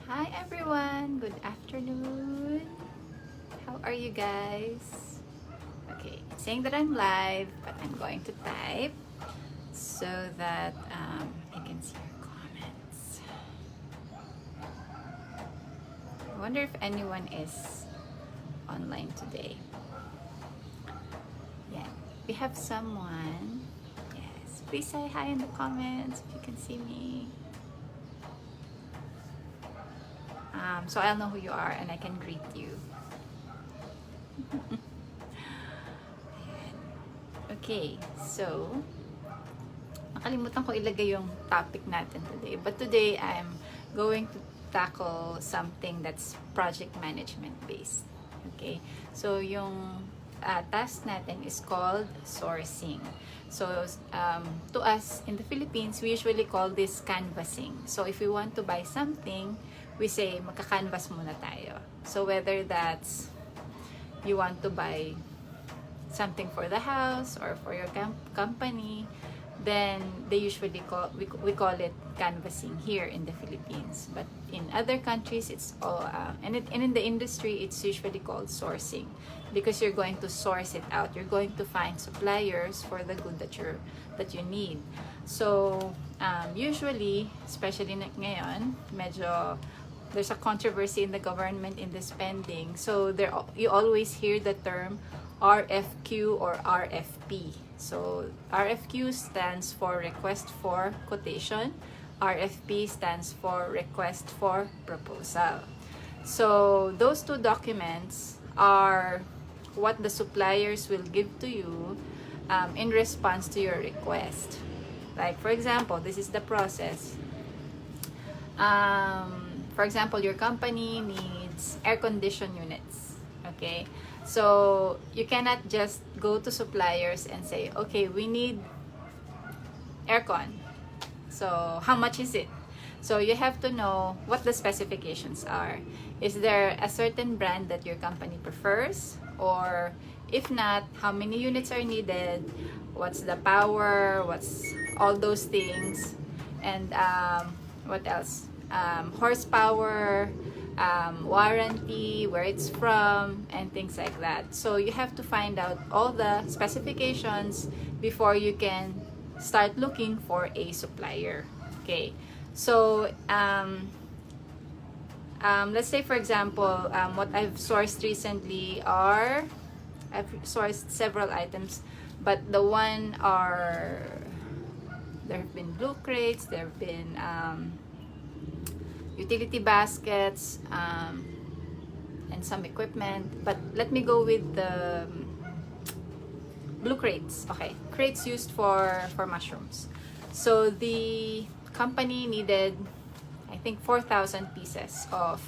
Hi everyone, good afternoon. How are you guys? Okay, it's saying that I'm live, but I'm going to type so that I can see your comments. I wonder if anyone is online today. Yeah, we have someone. Yes, please say hi in the comments if you can see me. So I'll know who you are and I can greet you. Okay, so nakalimutan ko ilagay yung topic natin today. But today I'm going to tackle something that's project management based. Okay, so yung task natin is called sourcing. So to us in the Philippines, we usually call this canvassing. So if we want to buy something, we say magka-canvas muna tayo. So whether that's you want to buy something for the house or for your company, then they usually we call it canvassing here in the Philippines. But in other countries, it's all and in the industry, it's usually called sourcing, because you're going to source it out. You're going to find suppliers for the good that you need. So usually, especially ngayon, medyo there's a controversy in the government in the spending. So you always hear the term RFQ or RFP. So RFQ stands for request for quotation. RFP stands for request for proposal. So those two documents are what the suppliers will give to you in response to your request. Like for example, this is the process. For example, your company needs air condition units. Okay, so you cannot just go to suppliers and say, okay, we need aircon. So how much is it? So you have to know what the specifications are. Is there a certain brand that your company prefers? Or if not, how many units are needed? What's the power? What's all those things? And what else? Horsepower, warranty, where it's from, and things like that. So you have to find out all the specifications before you can start looking for a supplier. Okay, so let's say for example, what I've sourced recently are, I've sourced several items, but the one are, there have been blue crates, there have been utility baskets, and some equipment. But let me go with the blue crates. Okay, crates used for mushrooms. So the company needed, I think, 4,000 pieces of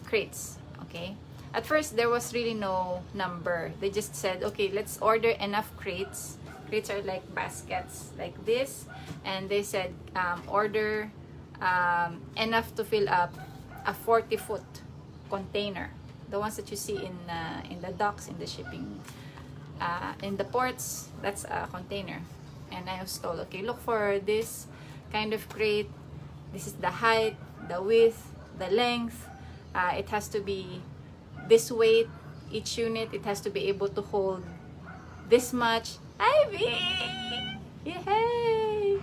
crates. Okay, at first there was really no number. They just said, okay, let's order enough crates. Crates are like baskets like this, and they said order enough to fill up a 40-foot container, the ones that you see in the docks, in the shipping, in the ports. That's a container. And I was told, okay, look for this kind of crate. This is the height, the width, the length. It has to be this weight, each unit. It has to be able to hold this much. Ivy! Yay!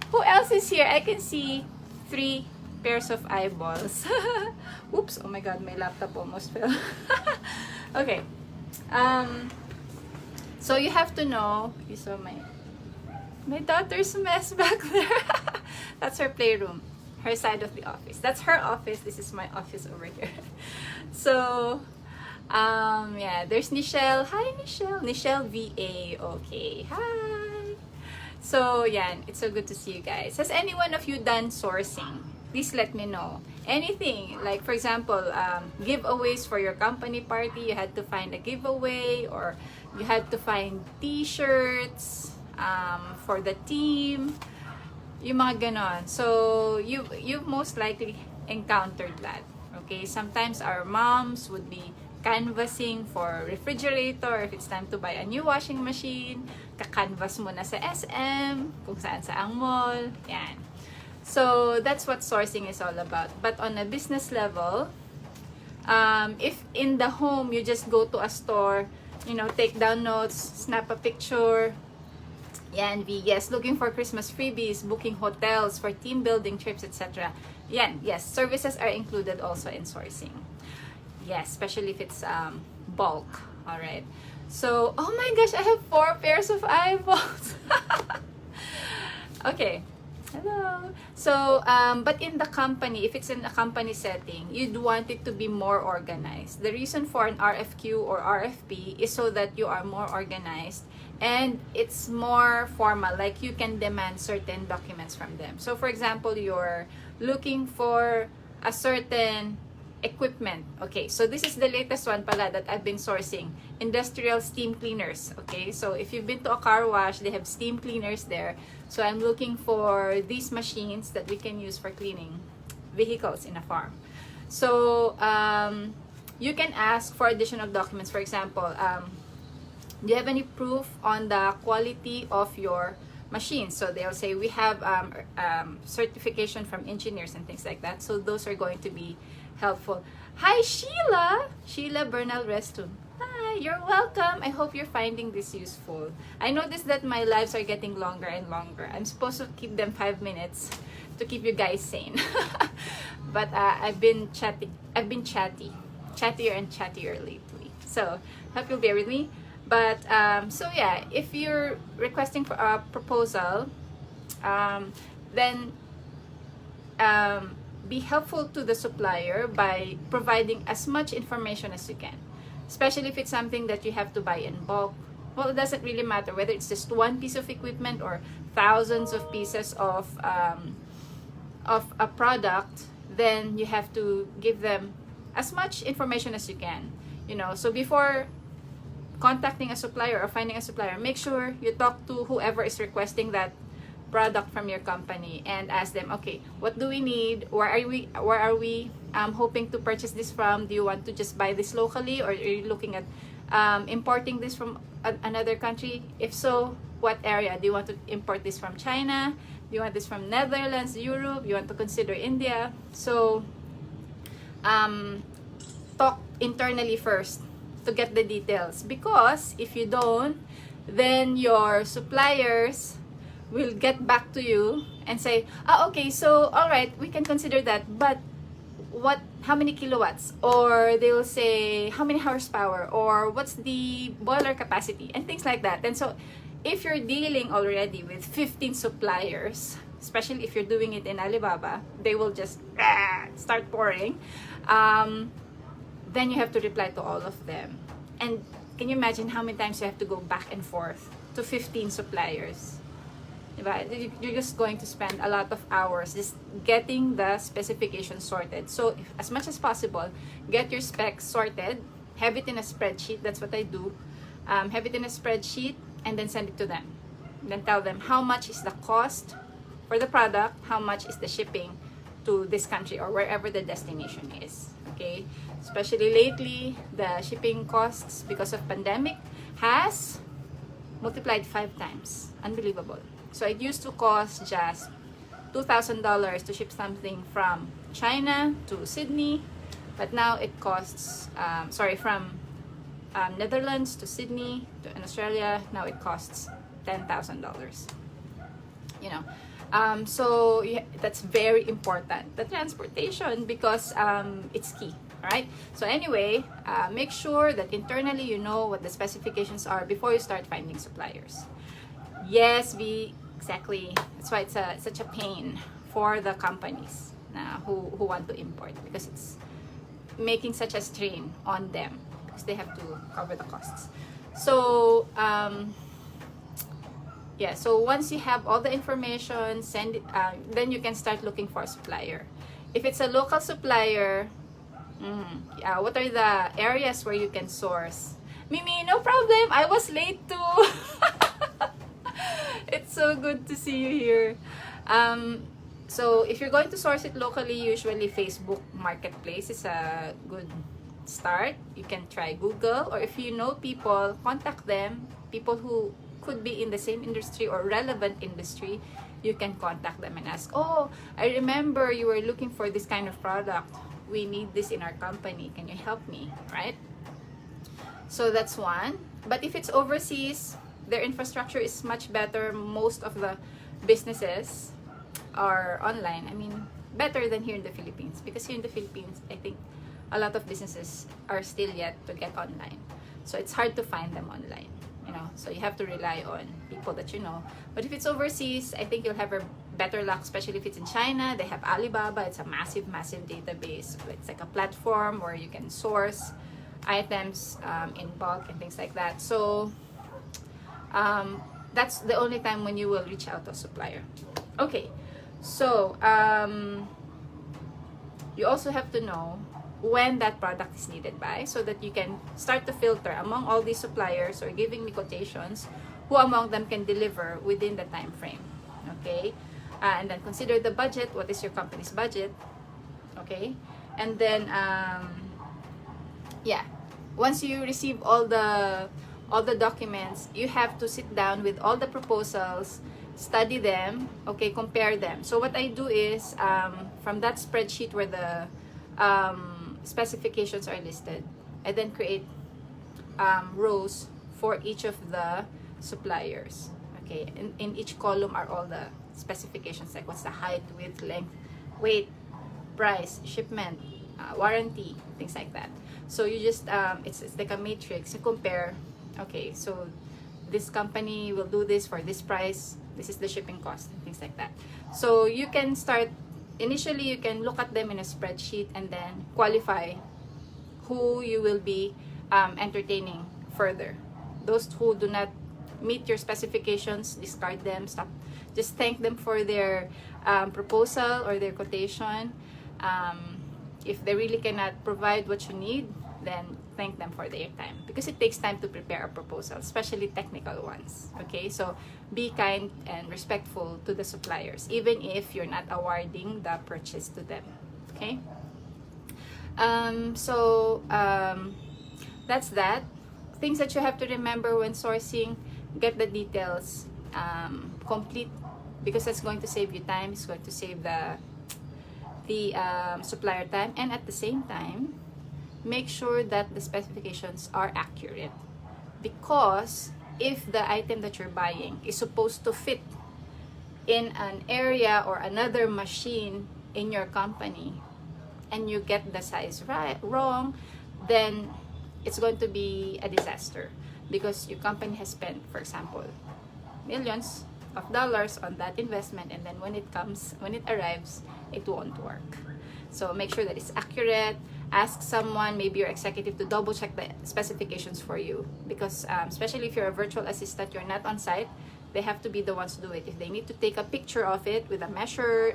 Who else is here? I can see 3 pairs of eyeballs. Oops, oh my god, my laptop almost fell. Okay, so you have to know, you saw my daughter's mess back there. That's her playroom, her side of the office. That's her office, this is my office over here. So yeah, there's Nichelle. Hi Nichelle. Nichelle VA. Okay, hi. So, yeah, it's so good to see you guys. Has any one of you done sourcing? Please let me know. Anything, like for example, giveaways for your company party. You had to find a giveaway, or you had to find t-shirts for the team. Yung mga ganon. So, you've most likely encountered that. Okay, sometimes our moms would be canvassing for refrigerator. If it's time to buy a new washing machine, kakanvas mo na sa SM, kung saan sa ang mall. Yan. So that's what sourcing is all about. But on a business level, if in the home you just go to a store, you know, take down notes, snap a picture, yan, yes, looking for Christmas freebies, booking hotels for team building trips, etc. Yan, yes, services are included also in sourcing. Yes, especially if it's bulk. All right. So, oh my gosh, I have 4 pairs of eyeballs. Okay. Hello. So, but in the company, if it's in a company setting, you'd want it to be more organized. The reason for an RFQ or RFP is so that you are more organized and it's more formal, like you can demand certain documents from them. So, for example, you're looking for a certain equipment. Okay, so this is the latest one pala that I've been sourcing. Industrial steam cleaners. Okay, so if you've been to a car wash, they have steam cleaners there. So I'm looking for these machines that we can use for cleaning vehicles in a farm. So you can ask for additional documents. For example, do you have any proof on the quality of your machine? So they'll say we have certification from engineers and things like that. So those are going to be helpful. Hi Sheila Bernal Restum. Hi, you're welcome. I hope you're finding this useful. I noticed that my lives are getting longer and longer. I'm supposed to keep them 5 minutes to keep you guys sane. But I've been chattier and chattier lately. So hope you'll bear with me. But so yeah, if you're requesting for a proposal, then be helpful to the supplier by providing as much information as you can, especially if it's something that you have to buy in bulk. Well, it doesn't really matter whether it's just one piece of equipment or thousands of pieces of a product. Then you have to give them as much information as you can, you know. So before contacting a supplier or finding a supplier, make sure you talk to whoever is requesting that product from your company and ask them, okay, what do we need? Where are we hoping to purchase this from? Do you want to just buy this locally, or are you looking at importing this from another country? If so, what area? Do you want to import this from China? Do you want this from Netherlands, Europe? You want to consider India? So talk internally first to get the details, because if you don't, then your suppliers will get back to you and say, okay, so all right, we can consider that, but how many kilowatts? Or they will say how many horsepower, or what's the boiler capacity, and things like that. And so if you're dealing already with 15 suppliers, especially if you're doing it in Alibaba, they will just start pouring. Then you have to reply to all of them. And can you imagine how many times you have to go back and forth to 15 suppliers? You're just going to spend a lot of hours just getting the specifications sorted. So as much as possible, get your specs sorted, have it in a spreadsheet. That's what I do. Have it in a spreadsheet and then send it to them. Then tell them how much is the cost for the product, how much is the shipping to this country or wherever the destination is. Okay, especially lately, the shipping costs because of pandemic has multiplied 5 times. Unbelievable. So it used to cost just $2,000 to ship something from China to Sydney, but now it costs, from Netherlands to Sydney to Australia, now it costs $10,000. You know, so that's very important, the transportation, because it's key. Right? So anyway, make sure that internally you know what the specifications are before you start finding suppliers. Yes, exactly. That's why it's such a pain for the companies who want to import, because it's making such a strain on them because they have to cover the costs. So yeah, so once you have all the information, send it. Then you can start looking for a supplier. If it's a local supplier, what are the areas where you can source? Mimi, no problem. I was late too. It's so good to see you here. So if you're going to source it locally, usually Facebook Marketplace is a good start. You can try Google, or if you know people, contact them, people who could be in the same industry or relevant industry, you can contact them and ask, oh, I remember you were looking for this kind of product. We need this in our company. Can you help me? Right? So that's one. But if it's overseas, their infrastructure is much better. Most of the businesses are online. I mean, better than here in the Philippines. Because here in the Philippines, I think a lot of businesses are still yet to get online. So it's hard to find them online. So you have to rely on people that you know. But if it's overseas, I think you'll have a better luck, especially if it's in China. They have Alibaba. It's a massive database. It's like a platform where you can source items in bulk and things like that. So that's the only time when you will reach out to a supplier. Okay, so you also have to know when that product is needed by, so that you can start to filter among all these suppliers or giving me quotations who among them can deliver within the time frame. Okay, and then consider the budget. What is your company's budget? Okay, and then yeah, once you receive all the documents, you have to sit down with all the proposals, study them, okay, compare them. So what I do is from that spreadsheet where the specifications are listed, I then create rows for each of the suppliers. Okay, in each column are all the specifications, like what's the height, width, length, weight, price, shipment, warranty, things like that. So you just it's like a matrix. You compare, okay, so this company will do this for this price, this is the shipping cost, and things like that. So you can start, initially you can look at them in a spreadsheet and then qualify who you will be entertaining further. Those who do not meet your specifications, discard them, stop. Just thank them for their proposal or their quotation. If they really cannot provide what you need, then thank them for their time, because it takes time to prepare a proposal, especially technical ones. Okay, so be kind and respectful to the suppliers, even if you're not awarding the purchase to them. Okay, that's that. Things that you have to remember when sourcing: get the details complete, because that's going to save you time. It's going to save the supplier time, and at the same time make sure that the specifications are accurate, because if the item that you're buying is supposed to fit in an area or another machine in your company and you get the size wrong, then it's going to be a disaster, because your company has spent, for example, millions of dollars on that investment, and then when it arrives, it won't work. So make sure that it's accurate. Ask someone, maybe your executive, to double check the specifications for you, because especially if you're a virtual assistant, you're not on site, they have to be the ones to do it. If they need to take a picture of it with a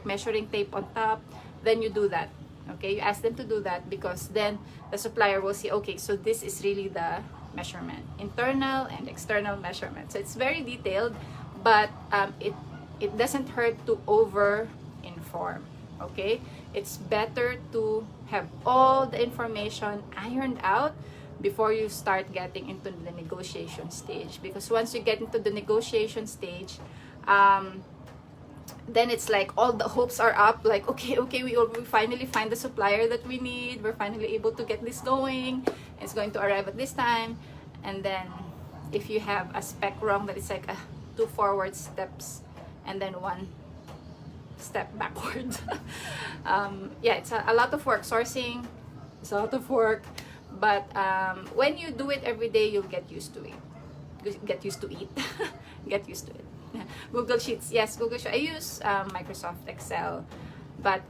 measuring tape on top, then you do that. Okay, you ask them to do that, because then the supplier will see, okay, so this is really the measurement, internal and external measurement. So it's very detailed, but it doesn't hurt to over inform. Okay, it's better to have all the information ironed out before you start getting into the negotiation stage, because once you get into the negotiation stage, then it's like all the hopes are up, like okay, we finally find the supplier that we need, we're finally able to get this going, it's going to arrive at this time. And then if you have a spec wrong, that it's like 2 forward steps and then 1 step backward. Yeah, it's a lot of work. Sourcing is a lot of work, but when you do it every day, you'll get used to it. Get used to it. Get used to it. Google Sheets, yes, Google Sheets. I use Microsoft Excel, but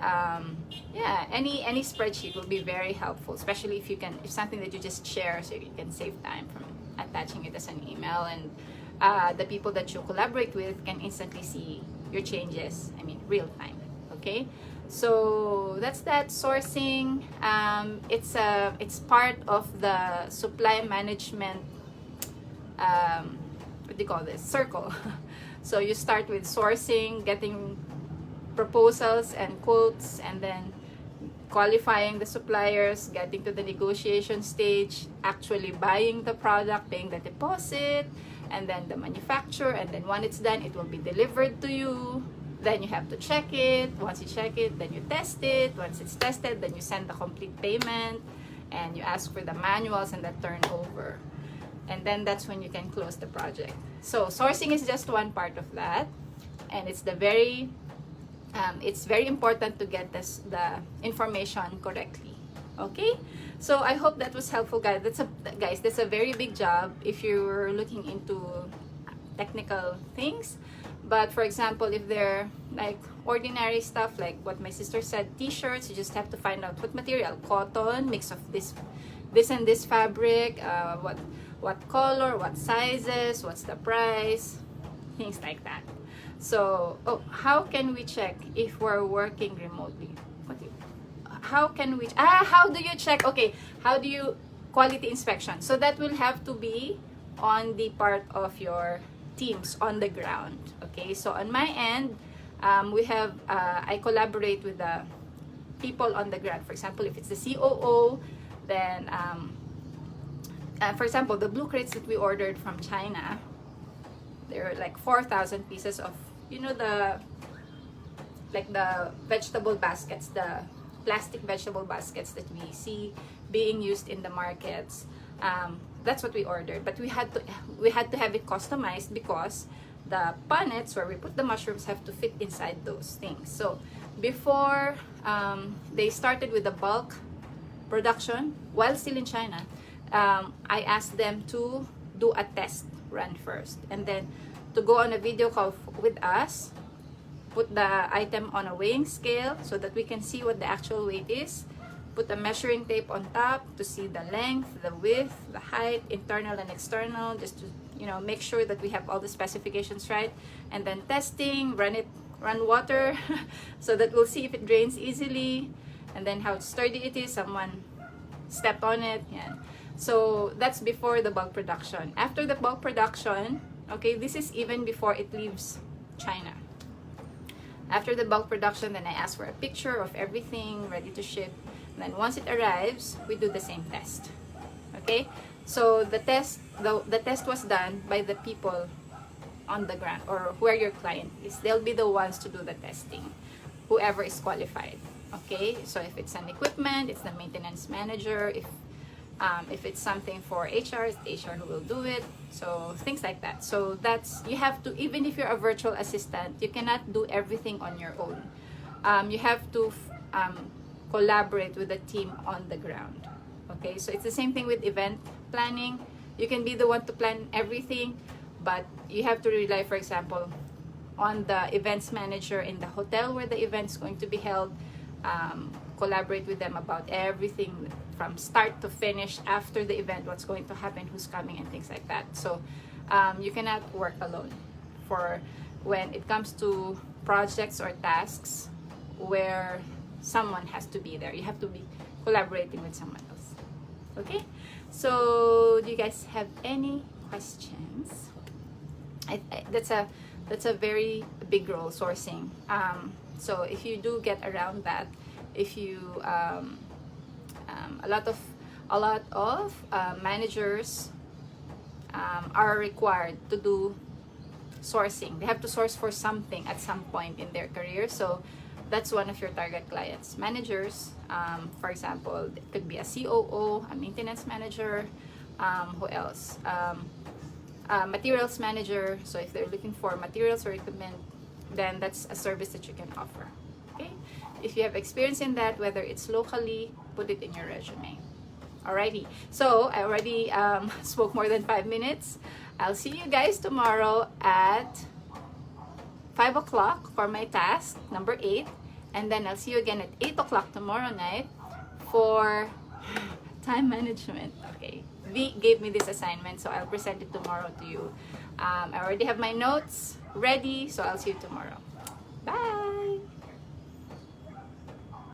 yeah, any spreadsheet will be very helpful, especially if something that you just share, so you can save time from attaching it as an email, and the people that you collaborate with can instantly see your changes, real time. Okay, so that's that. Sourcing, it's part of the supply management, what do you call this, circle. So you start with sourcing, getting proposals and quotes, and then qualifying the suppliers, getting to the negotiation stage, actually buying the product, paying the deposit, and then the manufacturer, and then when it's done, it will be delivered to you. Then you have to check it. Once you check it, then you test it. Once it's tested, then you send the complete payment, and you ask for the manuals and the turnover. And then that's when you can close the project. So sourcing is just one part of that, and it's very important to get the information correctly. Okay, so I hope that was helpful, guys. That's a very big job if you're looking into technical things. But for example, if they're like ordinary stuff, like what my sister said, t-shirts, you just have to find out what material: cotton, mix of this and this fabric, what color, what sizes, what's the price, things like that. So, how can we check if we're working remotely? How do you check? Okay, how do you quality inspection? So that will have to be on the part of your teams on the ground. Okay, so on my end, I collaborate with the people on the ground. For example, if it's the COO, then for example, the blue crates that we ordered from China, there are like 4,000 pieces of, the vegetable baskets, the plastic vegetable baskets that we see being used in the markets. That's what we ordered, but we had to have it customized because the punnets where we put the mushrooms have to fit inside those things. So before they started with the bulk production, while still in China, I asked them to do a test run first, and then to go on a video call with us, put the item on a weighing scale so that we can see what the actual weight is, put a measuring tape on top to see the length, the width, the height, internal and external, just to make sure that we have all the specifications right, and then testing, run water so that we'll see if it drains easily, and then how sturdy it is, someone stepped on it. Yeah. So that's before the bulk production. After the bulk production, okay, this is even before it leaves China. After the bulk production, then I ask for a picture of everything ready to ship. And then once it arrives, we do the same test. Okay, so the test was done by the people on the ground, or where your client is. They'll be the ones to do the testing, whoever is qualified. Okay, so if it's an equipment, it's the maintenance manager. If it's something for HR, it's HR who will do it. So things like that. So you have to, even if you're a virtual assistant, you cannot do everything on your own. You have to collaborate with the team on the ground. Okay, so it's the same thing with event planning. You can be the one to plan everything, but you have to rely, for example, on the events manager in the hotel where the event's going to be held. Collaborate with them about everything from start to finish, after the event, what's going to happen, who's coming, and things like that. So you cannot work alone for when it comes to projects or tasks where someone has to be there. You have to be collaborating with someone else. Okay, so do you guys have any questions? That's a very big role, sourcing. So if you do get around that, if you a lot of managers are required to do sourcing. They have to source for something at some point in their career. So that's one of your target clients. Managers, for example, it could be a COO, a maintenance manager, who else? Materials manager. So if they're looking for materials or equipment, then that's a service that you can offer. Okay, if you have experience in that, whether it's locally, put it in your resume. Alrighty, so I already spoke more than 5 minutes. I'll see you guys tomorrow at 5 o'clock for my task number 8, and then I'll see you again at 8 o'clock tomorrow night for time management. Okay, V gave me this assignment, so I'll present it tomorrow to you. I already have my notes ready, so I'll see you tomorrow. Bye.